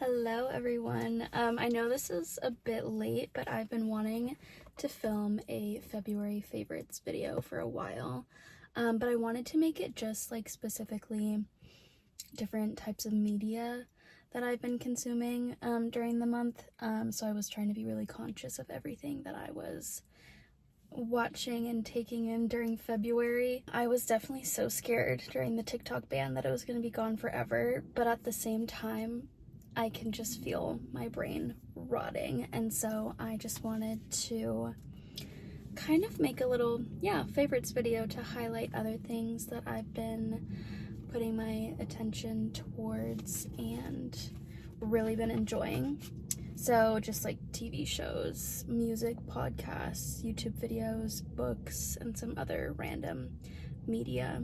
Hello everyone. I know this is a bit late, but I've been wanting to film a February favorites video for a while. But I wanted to make it just like specifically different types of media that I've been consuming during the month. So I was trying to be really conscious of everything that I was watching and taking in during February. I was definitely so scared during the TikTok ban that it was going to be gone forever, but at the same time I can just feel my brain rotting, and so I just wanted to kind of make a little favorites video to highlight other things that I've been putting my attention towards and really been enjoying. So just like TV shows, music, podcasts, YouTube videos, books, and some other random media.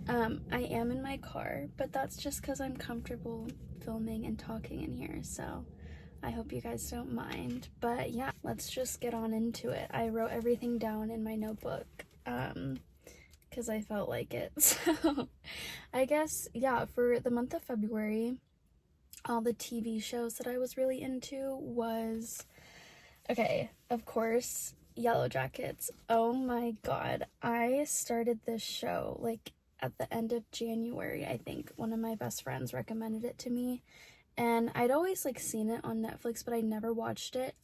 I am in my car, but that's just because I'm comfortable filming and talking in here, so I hope you guys don't mind. But yeah, let's just get on into it. I wrote everything down in my notebook because I felt like it. So I guess, yeah, for the month of February, all the TV shows that I was really into was, okay, of course, Yellow Jackets. Oh my god, I started this show like at the end of January, I think. One of my best friends recommended it to me, and I'd always like seen it on Netflix, but I never watched it.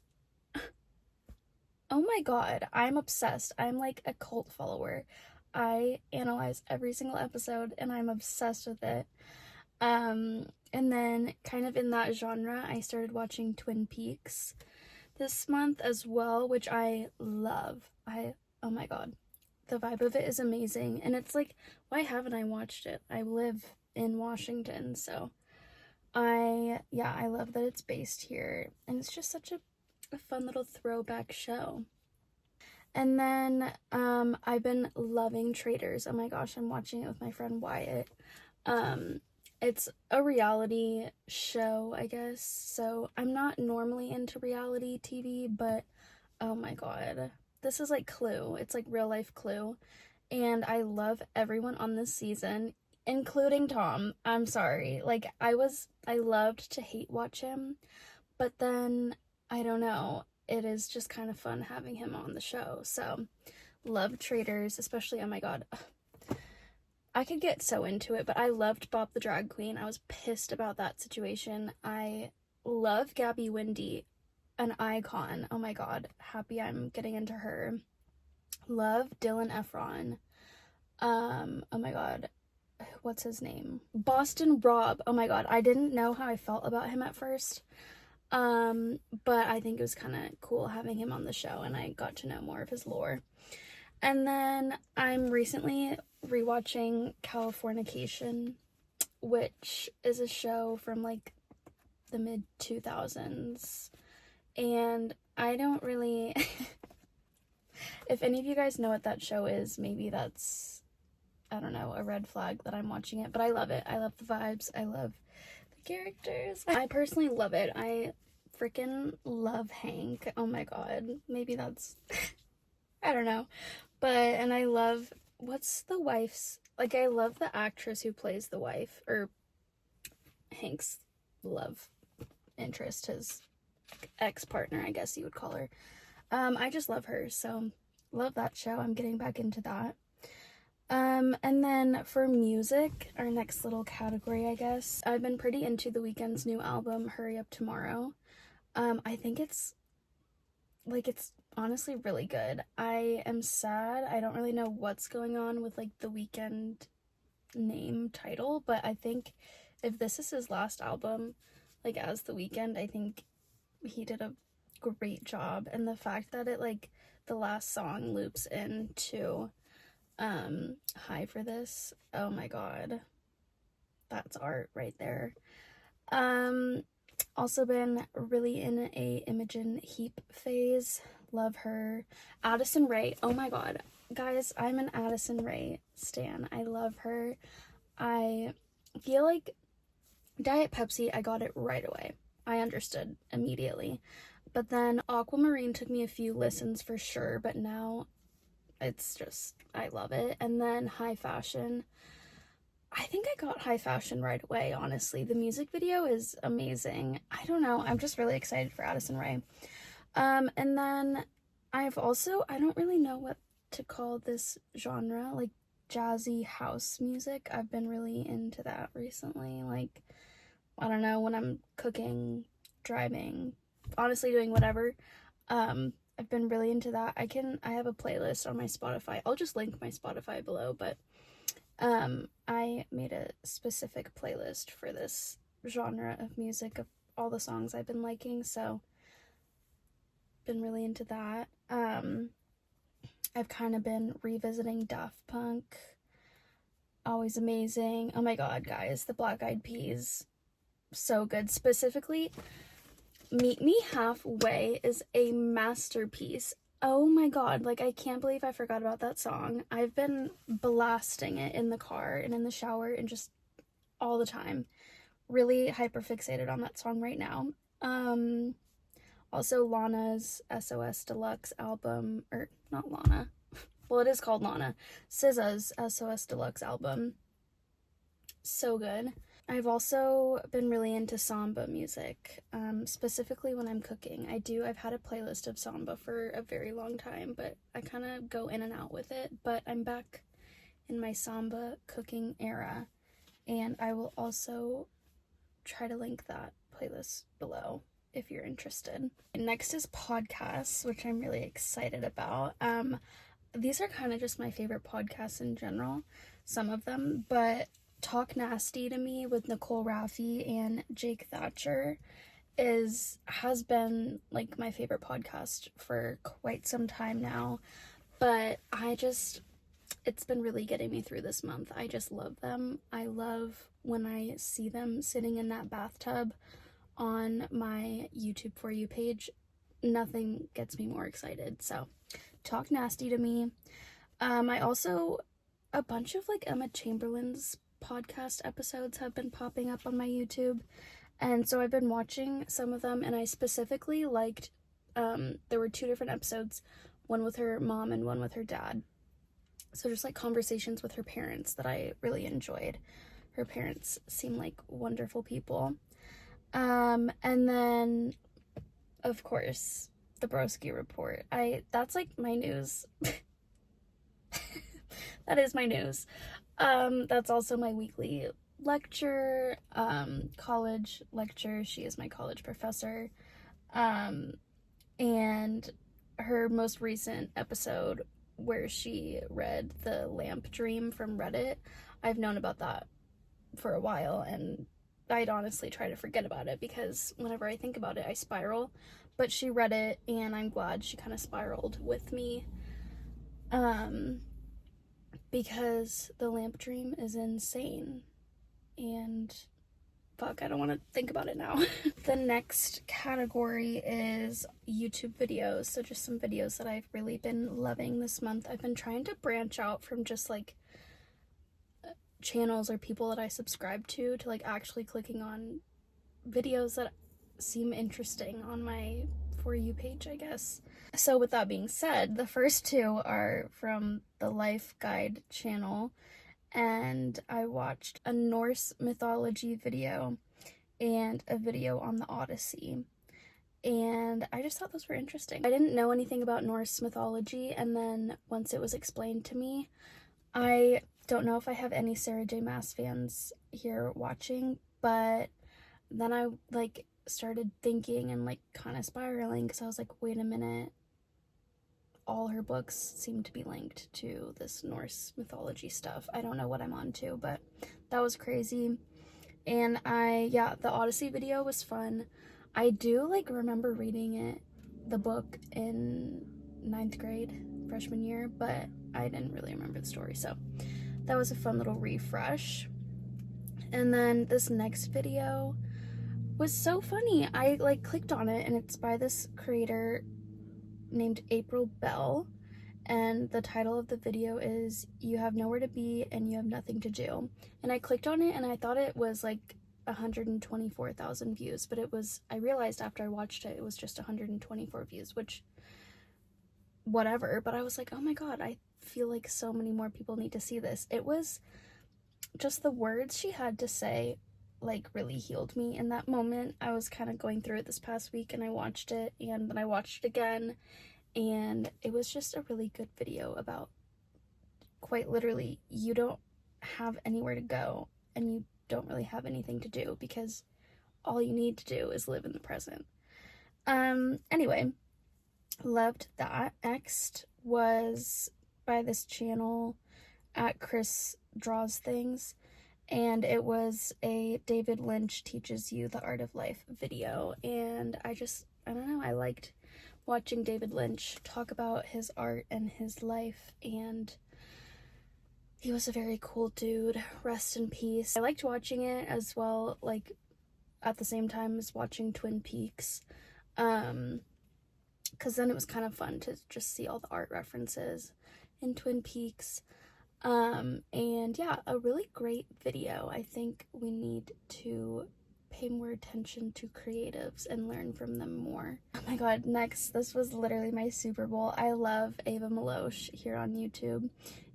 Oh my god, I'm obsessed. I'm like a cult follower. I analyze every single episode and I'm obsessed with it. And then kind of in that genre, I started watching Twin Peaks this month as well, which I love. Oh my god, the vibe of it is amazing, and it's like, why haven't I watched it? I live in Washington, so I love that it's based here, and it's just such a fun little throwback show. And then I've been loving Traitors. Oh my gosh, I'm watching it with my friend Wyatt. It's a reality show, I guess, so I'm not normally into reality TV, but oh my god, this is like Clue. It's like real life Clue, and I love everyone on this season, including Tom. I'm sorry, like I loved to hate watch him, but then I don't know, it is just kind of fun having him on the show. So love Traitors, especially, oh my god, I could get so into it, but I loved Bob the Drag Queen. I was pissed about that situation. I love Gabby Windey, an icon. Oh my god, happy I'm getting into her. Love Dylan Efron. Oh my god, what's his name? Boston Rob. Oh my god, I didn't know how I felt about him at first. But I think it was kind of cool having him on the show, and I got to know more of his lore. And then I'm recently rewatching Californication, which is a show from like the mid 2000s, and I don't really if any of you guys know what that show is, maybe that's, I don't know, a red flag that I'm watching it, but I love it. I love the vibes, I love the characters. I personally love it. I freaking love Hank. Oh my god, maybe that's I don't know, but, and I love, what's the wife's, like, I love the actress who plays the wife, or Hank's love interest, his ex-partner, I guess you would call her. I just love her, so love that show. I'm getting back into that. And then for music, our next little category, I guess, I've been pretty into The Weeknd's new album, Hurry Up Tomorrow. I think it's honestly really good. I am sad. I don't really know what's going on with like the Weeknd name title, but I think if this is his last album, like as The Weeknd, I think he did a great job. And the fact that it like the last song loops into High for This, oh my god, that's art right there. Also been really in a Imogen Heap phase. Love her. Addison Rae. Oh my god. Guys, I'm an Addison Rae stan. I love her. I feel like Diet Pepsi, I got it right away. I understood immediately. But then Aquamarine took me a few listens for sure, but now it's just, I love it. And then High Fashion. I think I got high fashion right away, honestly. The music video is amazing. I don't know. I'm just really excited for Addison Rae. And then I don't really know what to call this genre, like jazzy house music. I've been really into that recently. Like, I don't know, when I'm cooking, driving, honestly doing whatever. I've been really into that. I have a playlist on my Spotify. I'll just link my Spotify below, but I made a specific playlist for this genre of music of all the songs I've been liking, so been really into that. I've kind of been revisiting Daft Punk. Always amazing. Oh my god, guys, the Black Eyed Peas, so good. Specifically, Meet Me Halfway is a masterpiece. Oh my god, like I can't believe I forgot about that song. I've been blasting it in the car and in the shower and just all the time. Really hyper fixated on that song right now. Also Lana's SOS Deluxe album, or not Lana. Well, it is called Lana. SZA's SOS Deluxe album. So good. I've also been really into samba music, specifically when I'm cooking. I've had a playlist of samba for a very long time, but I kind of go in and out with it. But I'm back in my samba cooking era, and I will also try to link that playlist below if you're interested. Next is podcasts, which I'm really excited about. These are kind of just my favorite podcasts in general, some of them, but Talk Nasty to Me with Nicole Raffi and Jake Thatcher has been like my favorite podcast for quite some time now, but it's been really getting me through this month. I just love them. I love when I see them sitting in that bathtub on my YouTube For You page. Nothing gets me more excited. So, Talk Nasty to Me. I also, a bunch of like Emma Chamberlain's podcast episodes have been popping up on my YouTube. And so I've been watching some of them, and I specifically liked, there were 2 different episodes, one with her mom and one with her dad. So just like conversations with her parents that I really enjoyed. Her parents seem like wonderful people. And then, of course, the Broski Report. That's like my news. That is my news. That's also my weekly lecture, college lecture. She is my college professor. And her most recent episode where she read The Lamp Dream from Reddit, I've known about that for a while, and I'd honestly try to forget about it because whenever I think about it, I spiral. But she read it, and I'm glad she kind of spiraled with me. Because The Lamp Dream is insane. And fuck, I don't want to think about it now. The next category is YouTube videos. So just some videos that I've really been loving this month. I've been trying to branch out from just like channels or people that I subscribe to like actually clicking on videos that seem interesting on my For You page, I guess. So with that being said, the first 2 are from the Life Guide channel, and I watched a Norse mythology video and a video on the Odyssey, and I just thought those were interesting. I didn't know anything about Norse mythology, and then once it was explained to me, I don't know if I have any Sarah J. Maas fans here watching, but then I like started thinking and like kind of spiraling because I was like, wait a minute, all her books seem to be linked to this Norse mythology stuff. I don't know what I'm on to, but that was crazy. And the Odyssey video was fun. I do like remember reading the book in 9th grade, freshman year, but I didn't really remember the story, so that was a fun little refresh. And then this next video was so funny. I like clicked on it, and it's by this creator named April Bell, and the title of the video is "You Have Nowhere to Be and You Have Nothing to Do." And I clicked on it, and I thought it was like 124,000 views, but I realized after I watched it, it was just 124 views, which whatever. But I was like, oh my god, I feel like so many more people need to see this. It was just the words she had to say like really healed me in that moment. I was kind of going through it this past week, and I watched it, and then I watched it again, and it was just a really good video about, quite literally, you don't have anywhere to go and you don't really have anything to do, because all you need to do is live in the present. Anyway, loved that. Next was by this channel at Chris Draws Things, and it was a David Lynch Teaches You the Art of Life video, and I don't know, I liked watching David Lynch talk about his art and his life, and he was a very cool dude. Rest in peace. I liked watching it as well, like at the same time as watching Twin Peaks, because then it was kind of fun to just see all the art references in Twin Peaks. And yeah, a really great video. I think we need to pay more attention to creatives and learn from them more. Oh my god, next, this was literally my Super Bowl. I love Ava Maloche here on YouTube,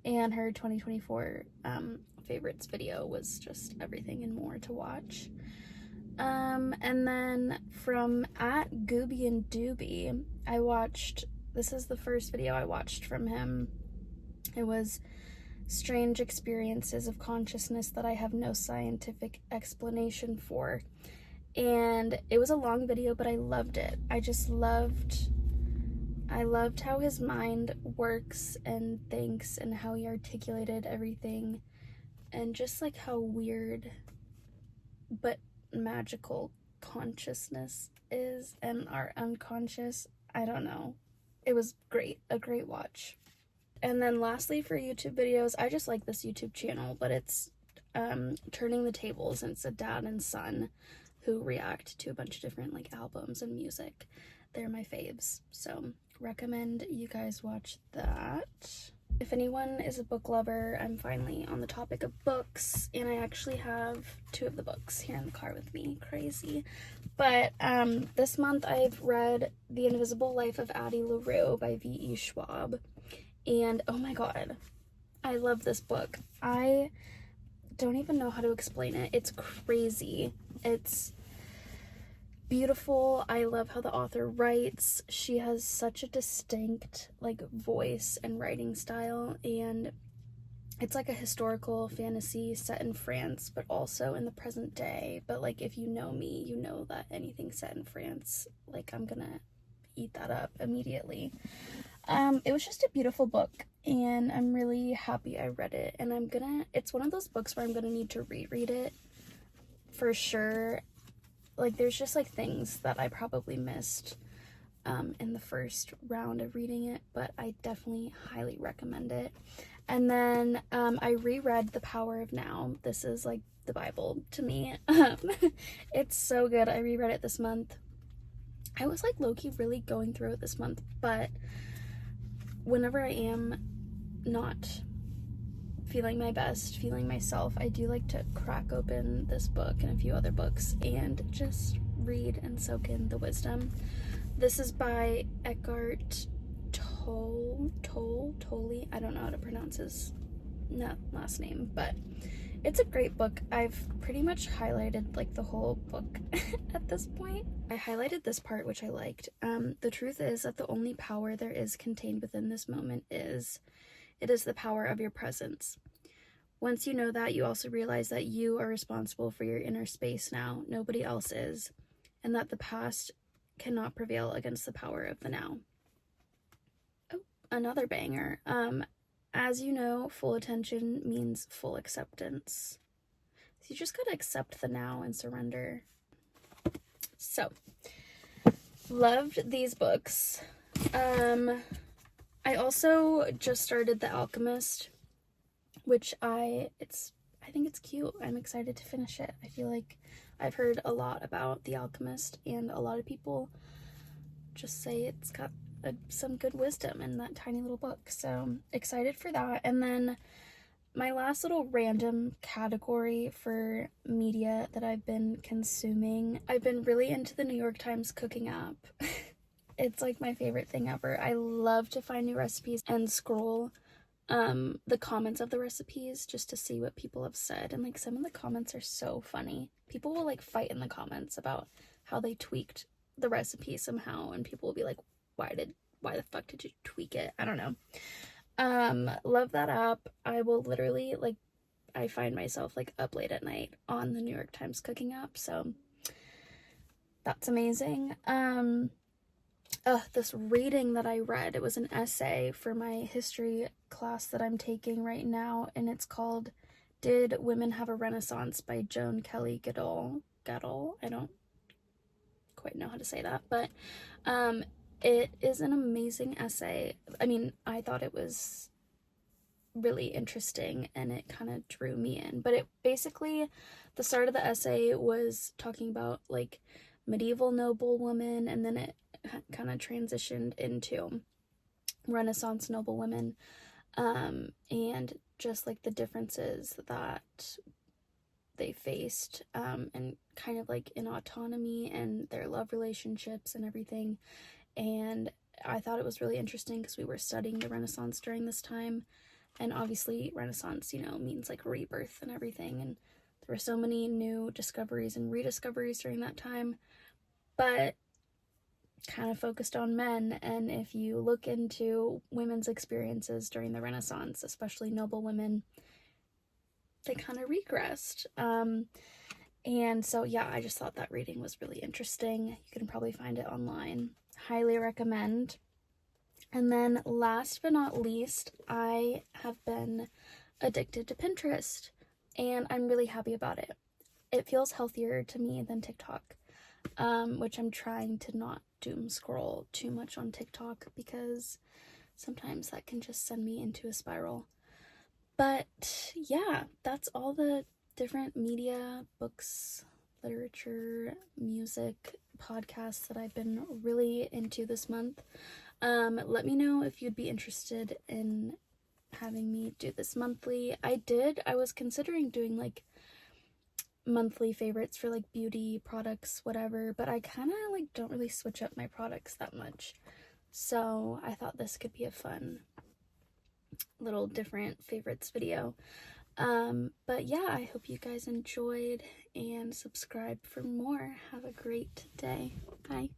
and her 2024 favorites video was just everything and more to watch. And then from at Gooby and Doobie, I watched, this is the first video I watched from him. It was Strange Experiences of Consciousness That I Have No Scientific Explanation For. And it was a long video, but I loved it. I loved how his mind works and thinks, and how he articulated everything, and just like how weird but magical consciousness is, and our unconscious. I don't know. It was great. A great watch. And then lastly, for YouTube videos, I just like this YouTube channel, but it's Turning the Tables, and it's a dad and son who react to a bunch of different like albums and music. They're my faves, so recommend you guys watch that. If anyone is a book lover, I'm finally on the topic of books, and I actually have 2 of the books here in the car with me. Crazy. But this month I've read The Invisible Life of Addie LaRue by V.E. Schwab, and oh my god, I love this book. I don't even know how to explain it. It's crazy. It's beautiful. I love how the author writes. She has such a distinct like voice and writing style, and it's like a historical fantasy set in France, but also in the present day. But like, if you know me, you know that anything set in France, like, I'm gonna eat that up immediately. It was just a beautiful book, and I'm really happy I read it, and it's one of those books where I'm gonna need to reread it for sure. Like, there's just like things that I probably missed in the first round of reading it, but I definitely highly recommend it. And then I reread The Power of Now. This is like the Bible to me. It's so good. I reread it this month. I was like low-key really going through it this month, but whenever I am not feeling my best, feeling myself, I do like to crack open this book and a few other books and just read and soak in the wisdom. This is by Eckhart Tolle. I don't know how to pronounce his last name, but it's a great book. I've pretty much highlighted like the whole book at this point. I highlighted this part, which I liked. The truth is that the only power there is contained within this moment is it is the power of your presence. Once you know that, you also realize that you are responsible for your inner space now. Nobody else is. And that the past cannot prevail against the power of the now. Oh, another banger. As you know, full attention means full acceptance. So you just gotta accept the now and surrender. So, loved these books. I also just started The Alchemist, which I think it's cute. I'm excited to finish it. I feel like I've heard a lot about The Alchemist, and a lot of people just say it's got some good wisdom in that tiny little book. So excited for that. And then my last little random category for media that I've been consuming, I've been really into the New York Times cooking app. It's like my favorite thing ever. I love to find new recipes and scroll the comments of the recipes just to see what people have said, and like some of the comments are so funny. People will like fight in the comments about how they tweaked the recipe somehow, and people will be like, why the fuck did you tweak it? I don't know. Love that app. I will literally like, I find myself like up late at night on the New York Times cooking app, so that's amazing. This reading that I read, it was an essay for my history class that I'm taking right now, and it's called Did Women Have a Renaissance by Joan Kelly Goodall. I don't quite know how to say that, but it is an amazing essay. I mean, I thought it was really interesting and it kind of drew me in, but it basically, the start of the essay was talking about like medieval noblewomen, and then it kind of transitioned into Renaissance noblewomen, and just like the differences that they faced, and kind of like in autonomy and their love relationships and everything. And I thought it was really interesting because we were studying the Renaissance during this time, and obviously Renaissance, you know, means like rebirth and everything, and there were so many new discoveries and rediscoveries during that time, but kind of focused on men. And if you look into women's experiences during the Renaissance, especially noble women, they kind of regressed. And so yeah, I just thought that reading was really interesting. You can probably find it online. Highly recommend. And then last but not least, I have been addicted to Pinterest, and I'm really happy about it. It feels healthier to me than TikTok, which I'm trying to not doom scroll too much on TikTok because sometimes that can just send me into a spiral. But yeah, that's all the different media, books, literature, music, podcasts that I've been really into this month. Let me know if you'd be interested in having me do this monthly. I was considering doing like monthly favorites for like beauty products, whatever, but I kind of like don't really switch up my products that much. So I thought this could be a fun little different favorites video. But yeah, I hope you guys enjoyed and subscribe for more. Have a great day. Bye.